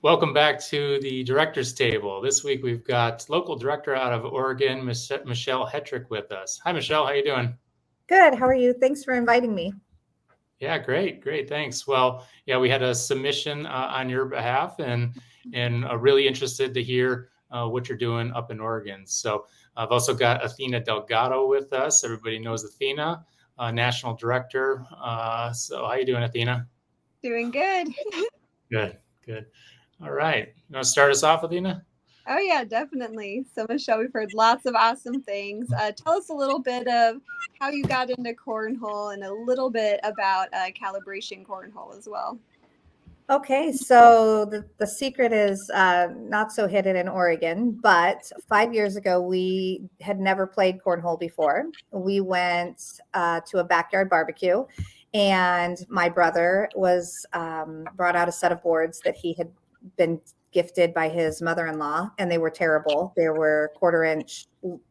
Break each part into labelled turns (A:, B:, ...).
A: Welcome back to the director's table. This week we've got local director out of Oregon, Michele Hetrick, with us. Hi, Michele. How you doing?
B: Good. How are you? Thanks for inviting me.
A: Yeah, great, thanks. Well, yeah, we had a submission on your behalf, and really interested to hear what you're doing up in Oregon. So I've also got Athena Delgado with us. Everybody knows Athena, national director. So how you doing, Athena?
C: Doing good.
A: Good, good. All right. You want to start us off, Athena?
C: Oh, yeah, definitely. So, Michelle, we've heard lots of awesome things. Tell us a little bit of how you got into cornhole and a little bit about calibration cornhole as well.
B: Okay, so the secret is not so hidden in Oregon, but 5 years ago, we had never played cornhole before. We went to a backyard barbecue, and my brother was brought out a set of boards that he had been gifted by his mother-in-law, and they were terrible. They were quarter-inch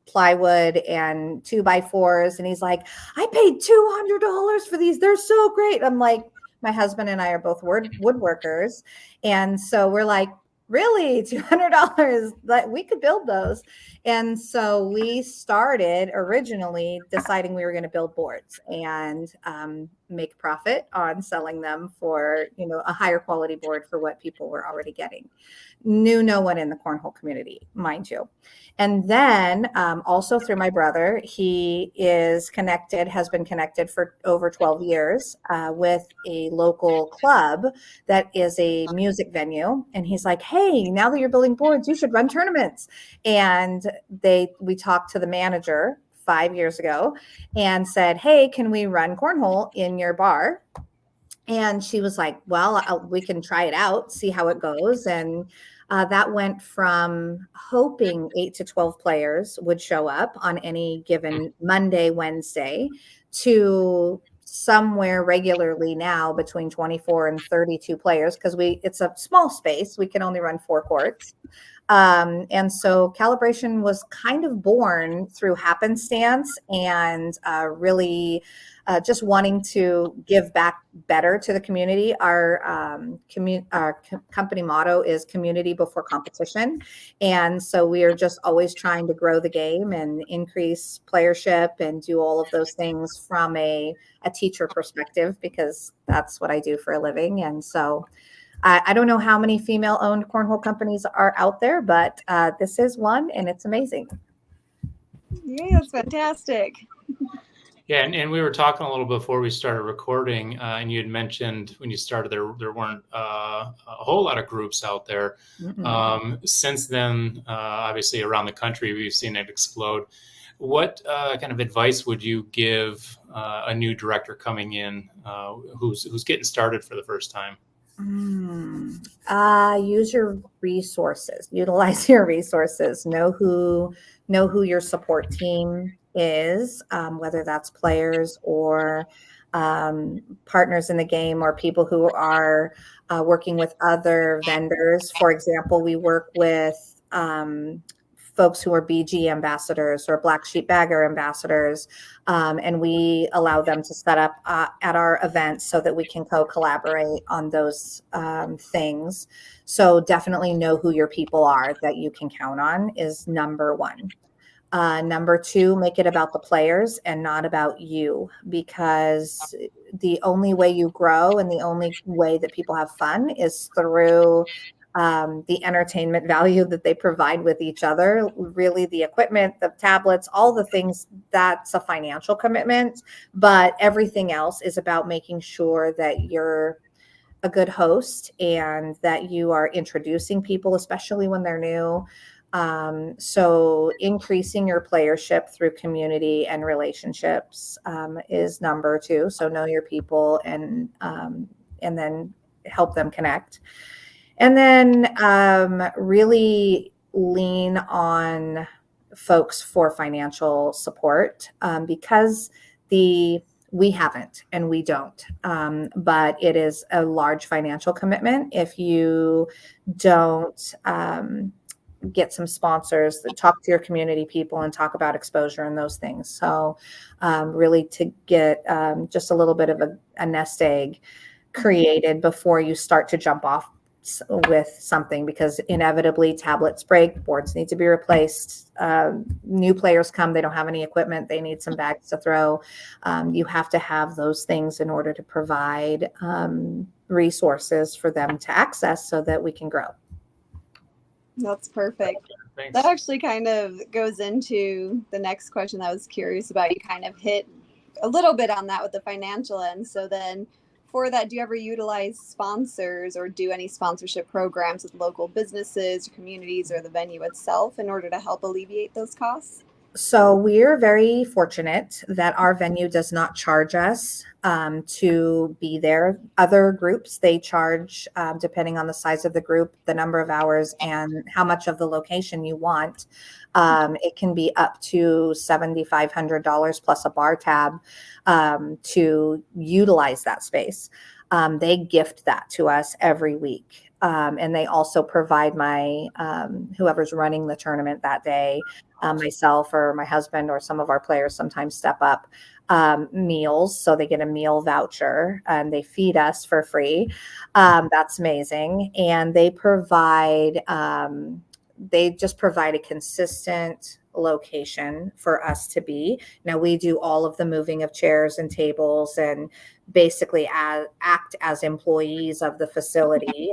B: plywood and 2x4s, and he's like, I paid $200 for these. They're so great. I'm like, my husband and I are both woodworkers. And so we're like, really, $200 that we could build those. And so we started originally deciding we were going to build boards and make profit on selling them for, a higher quality board for what people were already getting. Knew no one in the cornhole community, mind you. And then also through my brother, he has been connected for over 12 years with a local club that is a music venue. And he's like, hey, now that you're building boards, you should run tournaments. And we talked to the manager 5 years ago and said, hey, can we run cornhole in your bar? And she was like, well, we can try it out, see how it goes. And that went from hoping 8 to 12 players would show up on any given Monday, Wednesday, to somewhere regularly now between 24 and 32 players, because it's a small space. We can only run 4 courts. And so calibration was kind of born through happenstance and really just wanting to give back better to the community. Our company motto is community before competition. And so we are just always trying to grow the game and increase playership and do all of those things from a teacher perspective, because that's what I do for a living. And so I don't know how many female-owned cornhole companies are out there, but this is one, and it's amazing.
C: Yeah, that's fantastic.
A: Yeah, and we were talking a little before we started recording, and you had mentioned when you started there weren't a whole lot of groups out there. Since then, obviously around the country, we've seen it explode. What kind of advice would you give a new director coming in who's getting started for the first time?
B: Use your resources. Utilize your resources. Know who your support team is, whether that's players or partners in the game or people who are working with other vendors. For example, we work with folks who are BG ambassadors or Black Sheep Bagger ambassadors, and we allow them to set up at our events so that we can co-collaborate on those things. So definitely know who your people are that you can count on is number one. Number two, make it about the players and not about you, because the only way you grow and the only way that people have fun is through the entertainment value that they provide with each other. Really, the equipment, the tablets, all the things, that's a financial commitment, but everything else is about making sure that you're a good host and that you are introducing people, especially when they're new. So increasing your playership through community and relationships is number two. So know your people and then help them connect. And then really lean on folks for financial support, because we haven't and we don't. But it is a large financial commitment if you don't get some sponsors that talk to your community people and talk about exposure and those things. So really to get just a little bit of a nest egg created before you start to jump off with something, because inevitably tablets break, boards need to be replaced. New players come, they don't have any equipment, they need some bags to throw. You have to have those things in order to provide resources for them to access so that we can grow.
C: That's perfect.
A: Thanks.
C: That actually kind of goes into the next question that I was curious about. You kind of hit a little bit on that with the financial end. So then for that, do you ever utilize sponsors or do any sponsorship programs with local businesses or communities or the venue itself in order to help alleviate those costs?
B: So we're very fortunate that our venue does not charge us to be there. Other groups, they charge, depending on the size of the group, the number of hours, and how much of the location you want. It can be up to $7,500 plus a bar tab to utilize that space. They gift that to us every week. And they also provide my whoever's running the tournament that day, myself or my husband or some of our players sometimes step up, meals. So they get a meal voucher and they feed us for free. That's amazing. And they just provide a consistent location for us to be. Now we do all of the moving of chairs and tables and basically act as employees of the facility.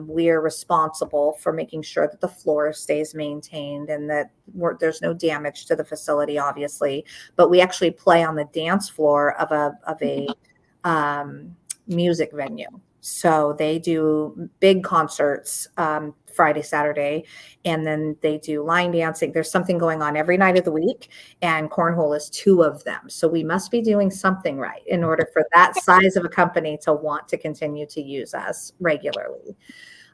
B: We are responsible for making sure that the floor stays maintained and that there's no damage to the facility, obviously, but we actually play on the dance floor of a music venue. So they do big concerts Friday, Saturday, and then they do line dancing. There's something going on every night of the week, and cornhole is 2 of them. So we must be doing something right in order for that size of a company to want to continue to use us regularly.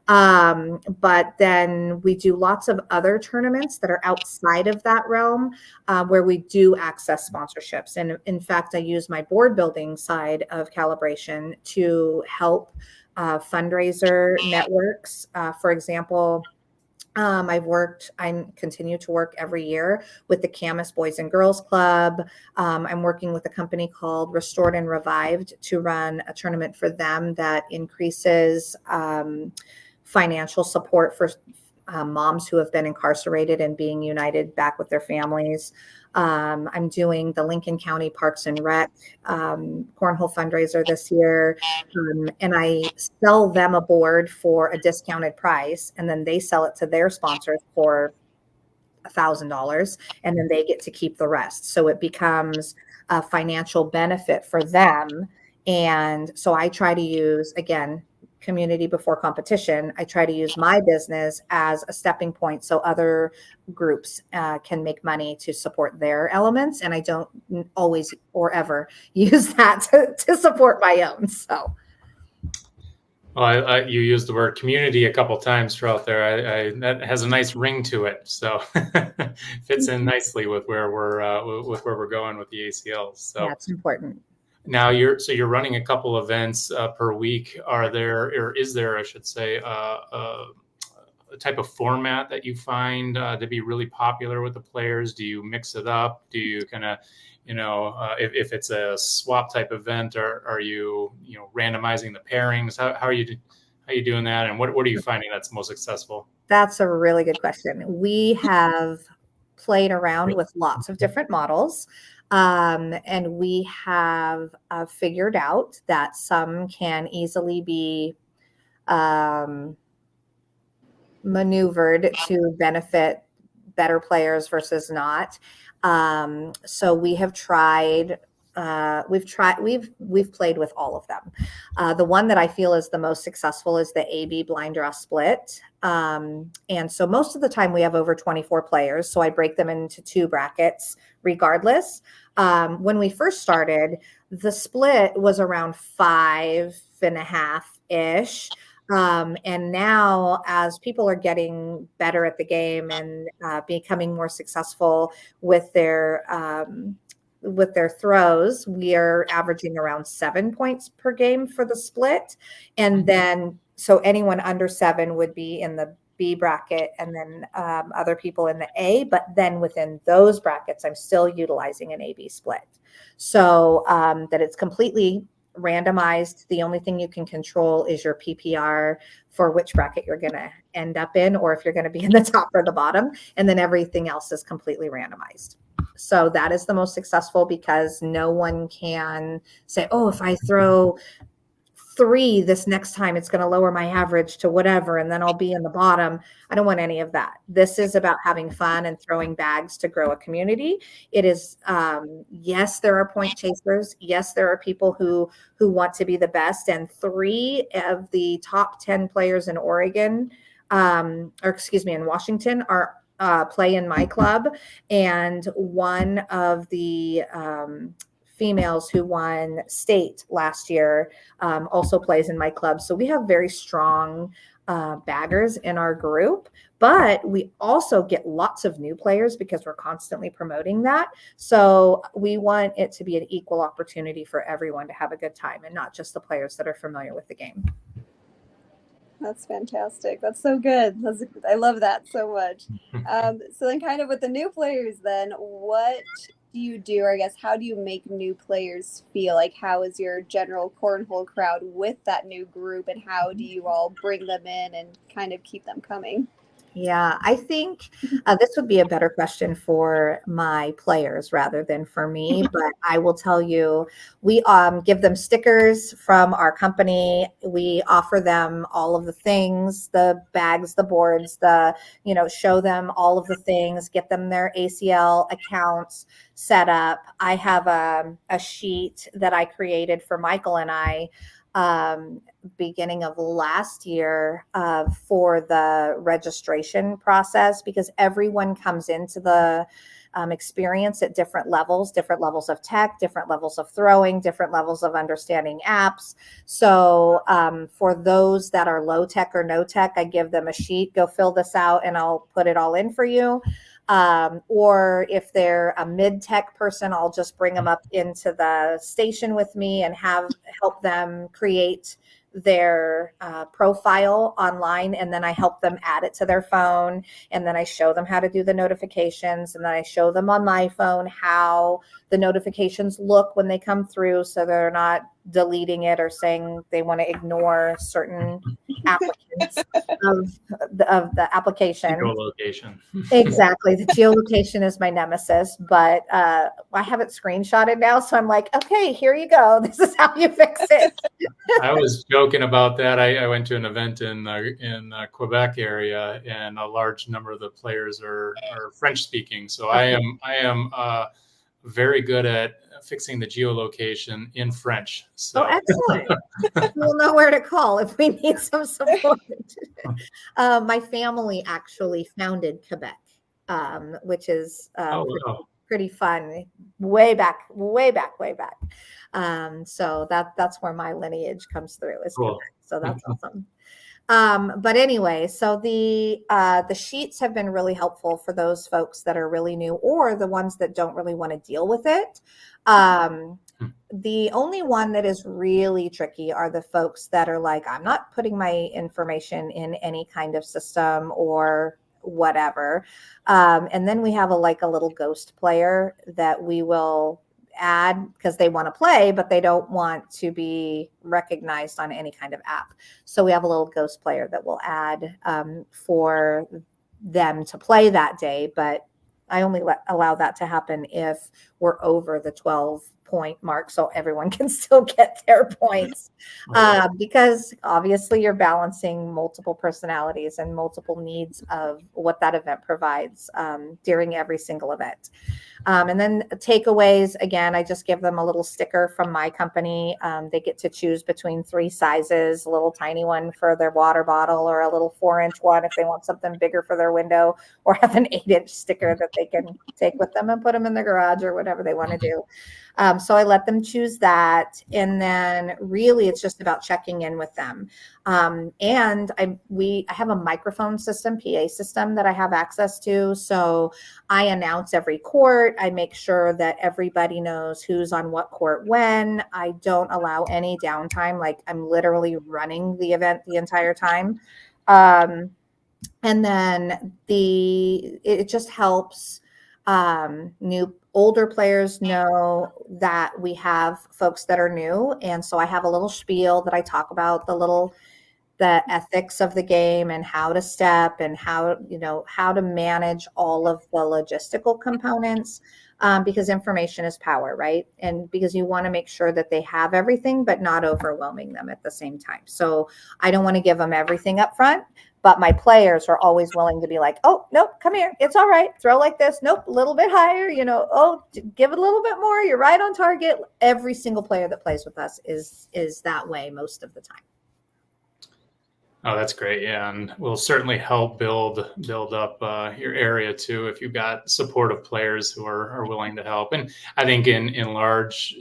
B: But then we do lots of other tournaments that are outside of that realm where we do access sponsorships. And in fact, I use my board building side of calibration to help fundraiser networks. For example, I continue to work every year with the Camas Boys and Girls Club. I'm working with a company called Restored and Revived to run a tournament for them that increases financial support for moms who have been incarcerated and being united back with their families. I'm doing the Lincoln County Parks and Rec cornhole fundraiser this year, and I sell them a board for a discounted price, and then they sell it to their sponsors for $1,000, and then they get to keep the rest. So it becomes a financial benefit for them. And so I try to use, again, community before competition. I try to use my business as a stepping point so other groups can make money to support their elements. And I don't always or ever use that to support my own. So.
A: Well, you used the word community a couple times throughout there. That has a nice ring to it, so fits in nicely with where we're going with the ACLs. So
B: that's important.
A: Now you're running a couple events per week. Is there, I should say, a type of format that you find to be really popular with the players? Do you mix it up? Do you kind of, if it's a swap type event, are you randomizing the pairings? How are you doing that? And what are you finding that's most successful?
B: That's a really good question. We have played around with lots of different models. And we have figured out that some can easily be maneuvered to benefit better players versus not. So we have tried. We've played with all of them. The one that I feel is the most successful is the AB blind draw split. And so most of the time we have over 24 players. So I break them into 2 brackets regardless. When we first started, the split was around 5.5-ish. And now as people are getting better at the game and becoming more successful with their throws, we are averaging around 7 points per game for the split. And then, so anyone under 7 would be in the B bracket, and then other people in the A, but then within those brackets, I'm still utilizing an AB split. So that it's completely randomized. The only thing you can control is your PPR for which bracket you're going to end up in, or if you're going to be in the top or the bottom, and then everything else is completely randomized. So that is the most successful, because no one can say, oh, if I throw 3 this next time, it's going to lower my average to whatever, and then I'll be in the bottom. I don't want any of that. This is about having fun and throwing bags to grow a community. It is, yes, there are point chasers. Yes, there are people who want to be the best. And 3 of the top 10 players in Oregon, or excuse me, in Washington, are play in my club, and one of the females who won state last year also plays in my club. So we have very strong baggers in our group, but we also get lots of new players because we're constantly promoting that. So we want it to be an equal opportunity for everyone to have a good time, and not just the players that are familiar with the game.
C: That's fantastic. That's so good. I love that so much. So then kind of with the new players, then what do you do, or I guess how do you make new players feel? Like, how is your general cornhole crowd with that new group, and how do you all bring them in and kind of keep them coming?
B: Yeah, I think this would be a better question for my players rather than for me, but I will tell you, we give them stickers from our company. We offer them all of the things, the bags, the boards, show them all of the things, get them their ACL accounts set up. I have a sheet that I created for Michael and I beginning of last year for the registration process, because everyone comes into the experience at different levels of tech, different levels of throwing, different levels of understanding apps. So for those that are low tech or no tech, I give them a sheet, go fill this out and I'll put it all in for you. Or if they're a mid-tech person, I'll just bring them up into the station with me and help them create their profile online, and then I help them add it to their phone, and then I show them how to do the notifications, and then I show them on my phone how the notifications look when they come through, so they're not deleting it or saying they want to ignore certain applicants of the application.
A: Geolocation.
B: Exactly. The geolocation is my nemesis, but I have it screenshotted now. So I'm like, okay, here you go. This is how you fix it.
A: I was joking about that. I went to an event in Quebec area, and a large number of the players are French speaking. So I am very good at fixing the geolocation in French. So.
B: Oh, excellent. We'll know where to call if we need some support. My family actually founded Quebec, which is pretty fun. Way back. So that's where my lineage comes through. Is cool. Quebec. So that's awesome. But anyway, so the sheets have been really helpful for those folks that are really new, or the ones that don't really want to deal with it. The only one that is really tricky are the folks that are like, I'm not putting my information in any kind of system or whatever. And then we have a little ghost player that we will add because they want to play, but they don't want to be recognized on any kind of app. So we have a little ghost player that we'll add for them to play that day. But I only allow that to happen if we're over the 12-point mark, so everyone can still get their points. Because obviously you're balancing multiple personalities and multiple needs of what that event provides during every single event. And then takeaways, again, I just give them a little sticker from my company. They get to choose between 3 sizes, a little tiny one for their water bottle, or a little 4-inch one if they want something bigger for their window, or have an 8-inch sticker that they can take with them and put them in their garage or whatever they want to do. So I let them choose that. And then really it's just about checking in with them. And I have a microphone system, PA system that I have access to. So I announce every court. I make sure that everybody knows who's on what court when. I don't allow any downtime. Like, I'm literally running the event the entire time. And then it just helps Older players know that we have folks that are new. And so I have a little spiel that I talk about the ethics of the game and how to step and how to manage all of the logistical components, because information is power, right? And because you want to make sure that they have everything, but not overwhelming them at the same time. So I don't want to give them everything up front, but my players are always willing to be like, oh, nope, come here. It's all right. Throw like this. Nope, a little bit higher, oh, give it a little bit more. You're right on target. Every single player that plays with us is that way most of the time.
A: Oh, that's great. Yeah. And will certainly help build up your area too, if you've got supportive players who are willing to help. And I think in large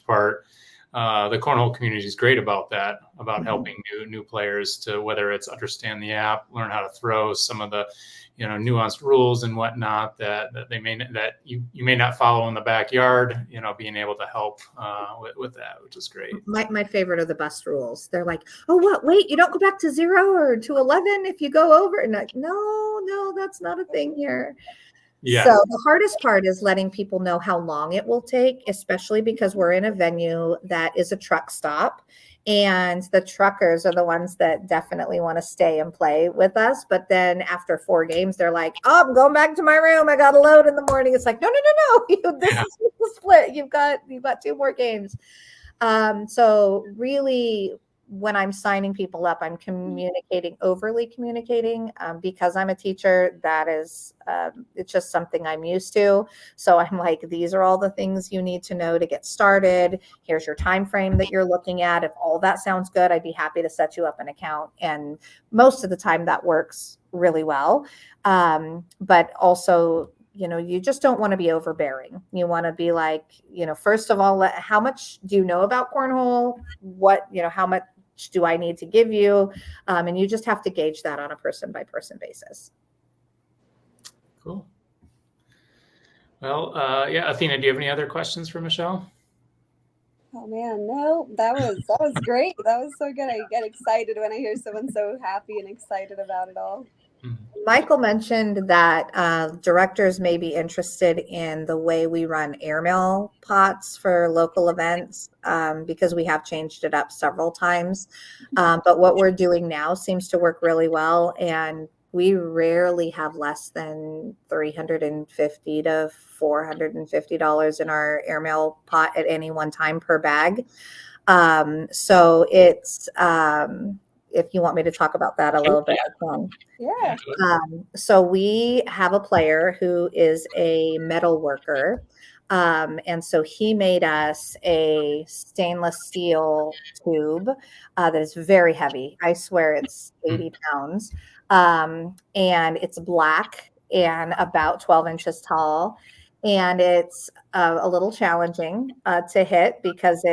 A: part, the cornhole community is great about that, about helping new players to, whether it's understand the app, learn how to throw, some of the nuanced rules and whatnot that you may not follow in the backyard, being able to help with that, which is great.
B: My favorite are the best rules. They're like, oh, what? Wait, you don't go back to 0 or to 11 if you go over. And like, no, that's not a thing here. Yeah. So the hardest part is letting people know how long it will take, especially because we're in a venue that is a truck stop. And the truckers are the ones that definitely want to stay and play with us. But then after 4 games, they're like, oh, I'm going back to my room. I got a load in the morning. It's like, no. This is the split. You've got 2 more games. So really, when I'm signing people up, I'm overly communicating, because I'm a teacher. That is, it's just something I'm used to. So I'm like, these are all the things you need to know to get started. Here's your time frame that you're looking at. If all that sounds good, I'd be happy to set you up an account. And most of the time that works really well. But also, you just don't want to be overbearing. You want to be like, first of all, how much do you know about cornhole? How much do I need to give you? And you just have to gauge that on a person by person basis.
A: Cool. Well, yeah, Athena, do you have any other questions for Michele?
C: Oh man, no, that was great. That was so good. I get excited when I hear someone so happy and excited about it all.
B: Michael mentioned that directors may be interested in the way we run airmail pots for local events, because we have changed it up several times. But what we're doing now seems to work really well. And we rarely have less than $350 to $450 in our airmail pot at any one time per bag. So it's, if you want me to talk about that a little bit, I can.
C: Yeah.
B: So we have a player who is a metal worker. And so he made us a stainless steel tube that is very heavy. I swear it's 80 pounds. And it's black and about 12 inches tall. And it's a little challenging to hit because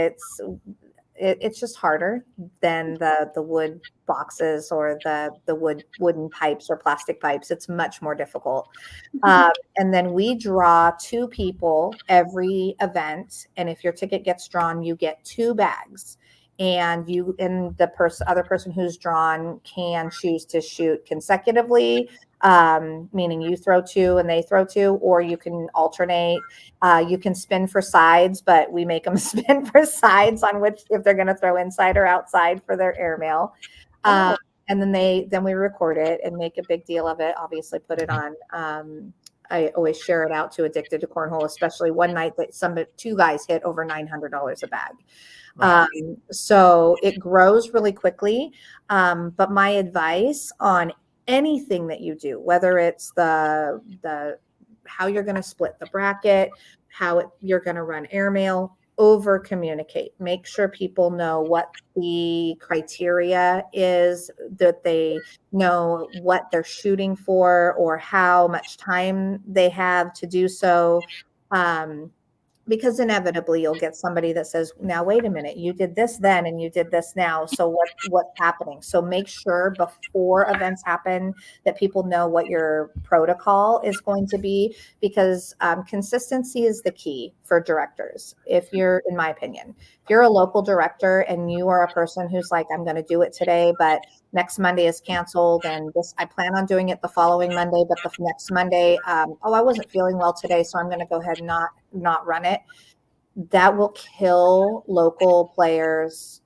B: it's just harder than the wood boxes or the wooden pipes or plastic pipes. It's much more difficult. And then we draw 2 people every event. And if your ticket gets drawn, you get 2 bags. And the other person who's drawn can choose to shoot consecutively, meaning you throw 2 and they throw 2, or you can alternate. You can spin for sides, but we make them spin for sides on which, if they're going to throw inside or outside for their airmail. And then we record it and make a big deal of it. Obviously, put it on. I always share it out to Addicted to Cornhole, especially one night that 2 guys hit over $900 a bag. Wow. So it grows really quickly. But my advice on anything that you do, whether it's the how you're going to split the bracket, you're going to run airmail, over communicate. Make sure people know what the criteria is, that they know what they're shooting for or how much time they have to do so. Because inevitably you'll get somebody that says, now, wait a minute, you did this then and you did this now. So what's happening? So make sure before events happen that people know what your protocol is going to be, because consistency is the key for directors. If you're, in my opinion, if you're a local director and you are a person who's like, I'm going to do it today, but next Monday is canceled, and this, I plan on doing it the following Monday, but the next Monday, oh, I wasn't feeling well today, so I'm going to go ahead and not run it. That will kill local players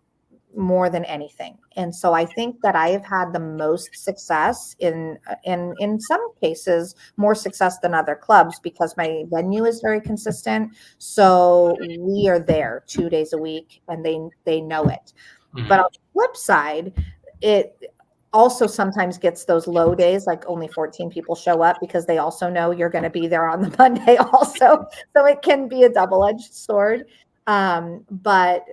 B: more than anything. And so I think that I have had the most success in some cases, more success than other clubs, because my venue is very consistent. So we are there 2 days a week, and they know it.
A: Mm-hmm.
B: But on the flip side, it also sometimes gets those low days, like only 14 people show up, because they also know you're going to be there on the Monday also. So it can be a double-edged sword. But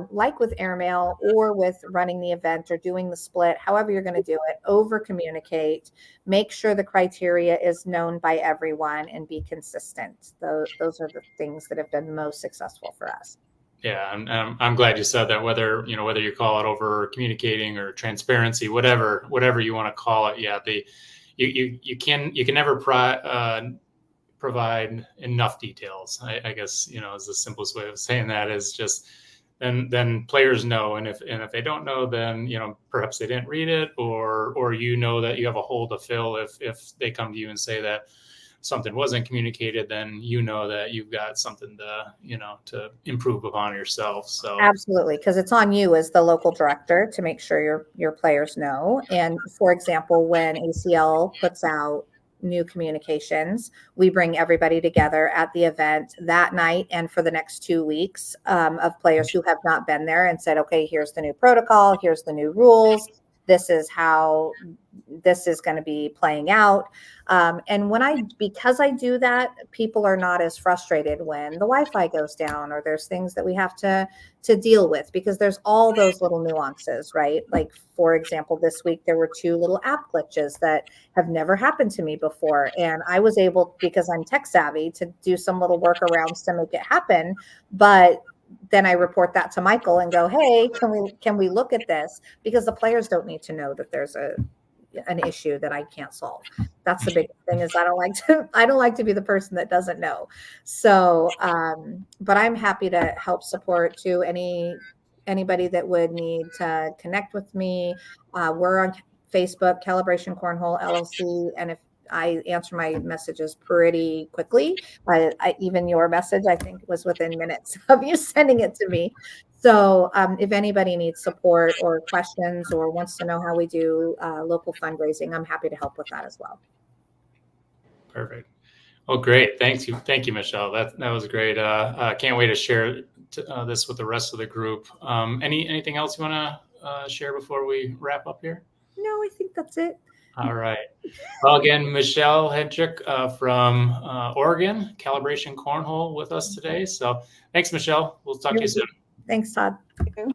B: like with airmail or with running the event or doing the split, however you're going to do it, over communicate, make sure the criteria is known by everyone, and be consistent. Those are the things that have been most successful for us.
A: Yeah, and I'm glad you said that. Whether you call it over communicating or transparency, whatever you want to call it, yeah, you can never provide enough details. I guess is the simplest way of saying that, is just then players know, and if they don't know, then perhaps they didn't read it, or that you have a hole to fill if they come to you and say that something wasn't communicated, then that you've got something to improve upon yourself. So
B: absolutely, because it's on you as the local director to make sure your players know. And for example, when ACL puts out new communications, we bring everybody together at the event that night and for the next 2 weeks, of players who have not been there, and said, okay, here's the new protocol, here's the new rules, this is how this is going to be playing out. And because I do that, people are not as frustrated when the Wi-Fi goes down, or there's things that we have to deal with, because there's all those little nuances, right? Like, for example, this week there were 2 little app glitches that have never happened to me before. And I was able, because I'm tech savvy, to do some little workarounds to make it happen. But then I report that to Michael and go, hey, can we look at this? Because the players don't need to know that there's an issue that I can't solve. That's the big thing, is I don't like to be the person that doesn't know. So, but I'm happy to help support to anybody that would need to connect with me. We're on Facebook, Calibration Cornhole LLC, and if I answer my messages pretty quickly. Even your message, I think, was within minutes of you sending it to me. So if anybody needs support or questions or wants to know how we do local fundraising, I'm happy to help with that as well.
A: Perfect. Oh, great. Thank you, Michelle. That was great. Can't wait to share this with the rest of the group. Anything else you want to share before we wrap up here?
B: No, I think that's it.
A: All right. Well, again, Michele Hetrick from Oregon, Calibration Cornhole, with us today. So thanks, Michelle. We'll talk to you soon.
B: Thanks, Todd.
C: Thank you.